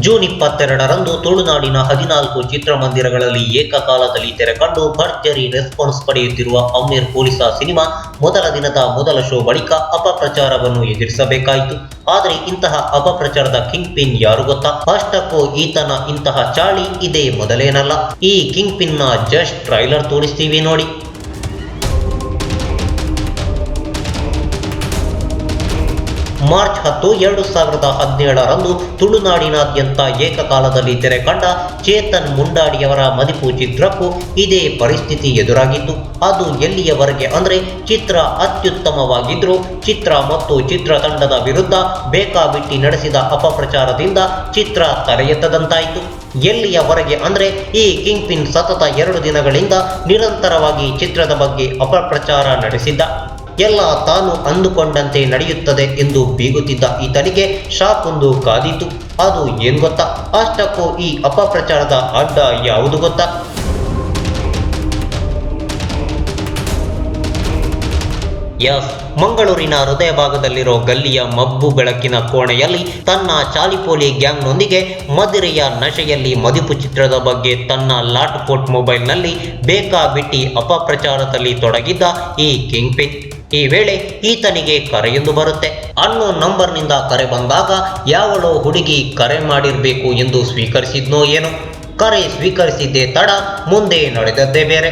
June 22ರಂದು ತುಳುನಾಡಿನ 14 ಚಿತ್ರಮಂದಿರಗಳಲ್ಲಿ ಏಕಕಾಲದಲ್ಲಿ ತೆರೆಕಂಡು ಭರ್ಜರಿ ರೆಸ್ಪಾನ್ಸ್ ಪಡೆಯುತ್ತಿರುವ ಅಮೀರ್ ಪೊಲೀಸ ಸಿನಿಮಾ ಮೊದಲ ದಿನದ ಮೊದಲ ಶೋ ಬಳಿಕ ಅಪಪ್ರಚಾರವನ್ನು ಎದುರಿಸಬೇಕಾಯಿತು. ಆದರೆ ಇಂತಹ ಅಪಪ್ರಚಾರದ ಕಿಂಗ್ ಪಿನ್ ಯಾರು ಗೊತ್ತಾ? ಅಷ್ಟಕ್ಕೂ ಈತನ ಇಂತಹ ಚಾಳಿ ಇದೇ ಮೊದಲೇನಲ್ಲ. ಈ ಕಿಂಗ್ ಪಿನ್ ನ ಜಸ್ಟ್ ಟ್ರೈಲರ್ ತೋರಿಸ್ತೀವಿ ನೋಡಿ. ಮಾರ್ಚ್ 10, 2017ರಂದು ತುಳುನಾಡಿನಾದ್ಯಂತ ಏಕಕಾಲದಲ್ಲಿ ತೆರೆಕಂಡ ಚೇತನ್ ಮುಂಡಾಡಿಯವರ ಮದಿಪು ಚಿತ್ರಕ್ಕೂ ಇದೇ ಪರಿಸ್ಥಿತಿ ಎದುರಾಗಿತ್ತು. ಅದು ಎಲ್ಲಿಯವರೆಗೆ ಅಂದ್ರೆ ಚಿತ್ರ ಅತ್ಯುತ್ತಮವಾಗಿದ್ರೂ ಚಿತ್ರ ಮತ್ತು ಚಿತ್ರತಂಡದ ವಿರುದ್ಧ ಬೇಕಾಬಿಟ್ಟಿ ನಡೆಸಿದ ಅಪಪ್ರಚಾರದಿಂದ ಚಿತ್ರ ತಲೆ ಎತ್ತದಂತಾಯಿತು. ಎಲ್ಲಿಯವರೆಗೆ ಅಂದ್ರೆ ಈ ಕಿಂಗ್ ಪಿನ್ ಸತತ 2 ದಿನಗಳಿಂದ ನಿರಂತರವಾಗಿ ಚಿತ್ರದ ಬಗ್ಗೆ ಅಪಪ್ರಚಾರ ನಡೆಸಿದ್ದ. ಎಲ್ಲ ತಾನು ಅಂದುಕೊಂಡಂತೆ ನಡೆಯುತ್ತದೆ ಎಂದು ಬೀಗುತ್ತಿದ್ದ ಈತನಿಗೆ ಶಾಕ್ ಒಂದು ಕಾದಿತು. ಅದು ಏನ್ ಗೊತ್ತಾ? ಅಷ್ಟಕ್ಕೂ ಈ ಅಪಪ್ರಚಾರದ ಅಡ್ಡ ಯಾವುದು ಗೊತ್ತಾ? ಮಂಗಳೂರಿನ ಹೃದಯ ಭಾಗದಲ್ಲಿರೋ ಗಲ್ಲಿಯ ಮಬ್ಬು ಬೆಳಕಿನ ಕೋಣೆಯಲ್ಲಿ ತನ್ನ ಚಾಲಿಪೋಲಿ ಗ್ಯಾಂಗ್ನೊಂದಿಗೆ ಮದಿರೆಯ ನಶೆಯಲ್ಲಿ ಮದಿಪು ಚಿತ್ರದ ಬಗ್ಗೆ ತನ್ನ ಲಾಟ್ಪೋಟ್ ಮೊಬೈಲ್ನಲ್ಲಿ ಬೇಕಾಬಿಟ್ಟಿ ಅಪಪ್ರಚಾರದಲ್ಲಿ ತೊಡಗಿದ್ದ ಈ ಕಿಂಗ್ ಪಿನ್. ಈ ವೇಳೆ ಈತನಿಗೆ ಕರೆಯೊಂದು ಬರುತ್ತೆ. ಅನ್ನೋನ್ ನಂಬರ್ನಿಂದ ಕರೆ ಬಂದಾಗ ಯಾವಳೋ ಹುಡುಗಿ ಕರೆ ಮಾಡಿರ್ಬೇಕು ಎಂದು ಸ್ವೀಕರಿಸಿದ್ನೋ ಏನೋ. ಕರೆ ಸ್ವೀಕರಿಸಿದ್ದೇ ತಡ, ಮುಂದೆ ನಡೆದದ್ದೇ ಬೇರೆ.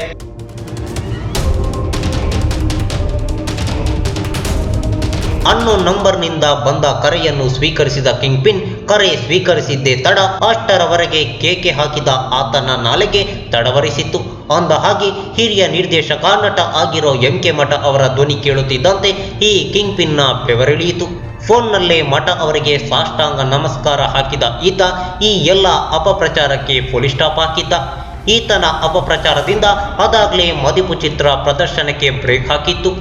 ಅನ್ನೋನ್ ನಂಬರ್ನಿಂದ ಬಂದ ಕರೆಯನ್ನು ಸ್ವೀಕರಿಸಿದ ಕಿಂಗ್ ಪಿನ್ ಕರೆ ಸ್ವೀಕರಿಸಿದ್ದೇ ತಡ, ಅಷ್ಟರವರೆಗೆ ಕೇಕೆ ಹಾಕಿದ ಆತನ ನಾಲೆಗೆ ತಡವರಿಸಿತ್ತು. ಅಂದ ಹಾಗೆ ಹಿರಿಯ ನಿರ್ದೇಶಕ, ನಟ ಆಗಿರೋ MK ಮಠ ಅವರ ಧ್ವನಿ ಕೇಳುತ್ತಿದ್ದಂತೆ ಈ ಕಿಂಗ್ ಪಿನ್ ನ ಬೆವರಿಳಿಯಿತು. ಫೋನ್ನಲ್ಲೇ ಮಠ ಅವರಿಗೆ ಸಾಷ್ಟಾಂಗ ನಮಸ್ಕಾರ ಹಾಕಿದ ಈತ ಈ ಎಲ್ಲ ಅಪಪ್ರಚಾರಕ್ಕೆ ಫುಲ್ ಸ್ಟಾಪ್ ಹಾಕಿದ್ದ. ಈತನ ಅಪಪ್ರಚಾರದಿಂದ ಅದಾಗ್ಲೇ ಮದಿಪು ಚಿತ್ರ ಪ್ರದರ್ಶನಕ್ಕೆ ಬ್ರೇಕ್ ಹಾಕಿತ್ತು.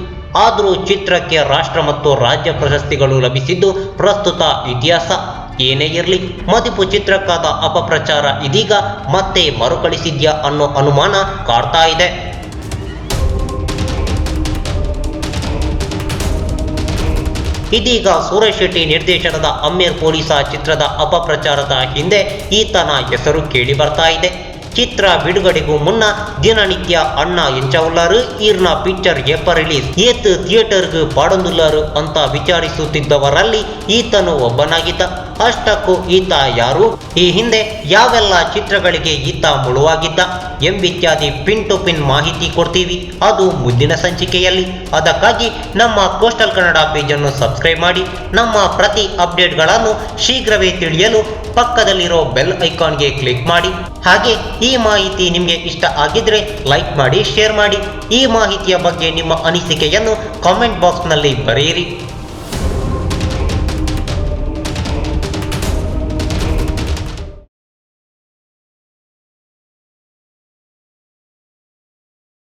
ಆದರೂ ಚಿತ್ರಕ್ಕೆ ರಾಷ್ಟ್ರ ಮತ್ತು ರಾಜ್ಯ ಪ್ರಶಸ್ತಿಗಳು ಲಭಿಸಿದ್ದು ಪ್ರಸ್ತುತ ಇತಿಹಾಸ. ಏನೇ ಇರಲಿ, ಮದಿಪು ಚಿತ್ರಕ್ಕಾದ ಅಪಪ್ರಚಾರ ಇದೀಗ ಮತ್ತೆ ಮರುಕಳಿಸಿದ್ಯಾ ಅನ್ನೋ ಅನುಮಾನ ಕಾಡ್ತಾ ಇದೆ. ಇದೀಗ ಸುರೇಶ್ ಶೆಟ್ಟಿ ನಿರ್ದೇಶನದ ಅಮೀರ್ ಪೊಲೀಸ ಚಿತ್ರದ ಅಪಪ್ರಚಾರದ ಹಿಂದೆ ಈತನ ಹೆಸರು ಕೇಳಿ ಬರ್ತಾ ಇದೆ. ಚಿತ್ರ ಬಿಡುಗಡೆಗೂ ಮುನ್ನ ದಿನನಿತ್ಯ ಅಣ್ಣ ಎಂಚವುಲ್ಲಾರು ಈರ್ನ ಪಿಕ್ಚರ್ ಎಪ್ಪ ರಿಲೀಸ್ ಏತ್ ಥಿಯೇಟರ್ಗೆ ಪಾಡೊಂದುಲ್ಲಾರು ಅಂತ ವಿಚಾರಿಸುತ್ತಿದ್ದವರಲ್ಲಿ ಈತನು ಒಬ್ಬನಾಗಿದ್ದ. ಅಷ್ಟಕ್ಕೂ ಈತ ಯಾರು, ಈ ಹಿಂದೆ ಯಾವೆಲ್ಲ ಚಿತ್ರಗಳಿಗೆ ಈತ ಮುಳುವಾಗಿದ್ದ ಎಂಬಿತ್ಯಾದಿ ಪಿನ್ ಟು ಪಿನ್ ಮಾಹಿತಿ ಕೊಡ್ತೀವಿ, ಅದು ಮುಂದಿನ ಸಂಚಿಕೆಯಲ್ಲಿ. ಅದಕ್ಕಾಗಿ ನಮ್ಮ ಕೋಸ್ಟಲ್ ಕನ್ನಡ ಪೇಜನ್ನು ಸಬ್ಸ್ಕ್ರೈಬ್ ಮಾಡಿ. ನಮ್ಮ ಪ್ರತಿ ಅಪ್ಡೇಟ್ಗಳನ್ನು ಶೀಘ್ರವೇ ತಿಳಿಯಲು ಪಕ್ಕದಲ್ಲಿರೋ ಬೆಲ್ ಐಕಾನ್ಗೆ ಕ್ಲಿಕ್ ಮಾಡಿ. ಹಾಗೆ ಈ ಮಾಹಿತಿ ನಿಮಗೆ ಇಷ್ಟ ಆಗಿದ್ರೆ ಲೈಕ್ ಮಾಡಿ, ಶೇರ್ ಮಾಡಿ. ಈ ಮಾಹಿತಿಯ ಬಗ್ಗೆ ನಿಮ್ಮ ಅನಿಸಿಕೆಯನ್ನು ಕಾಮೆಂಟ್ ಬಾಕ್ಸ್ನಲ್ಲಿ ಬರೆಯಿರಿ.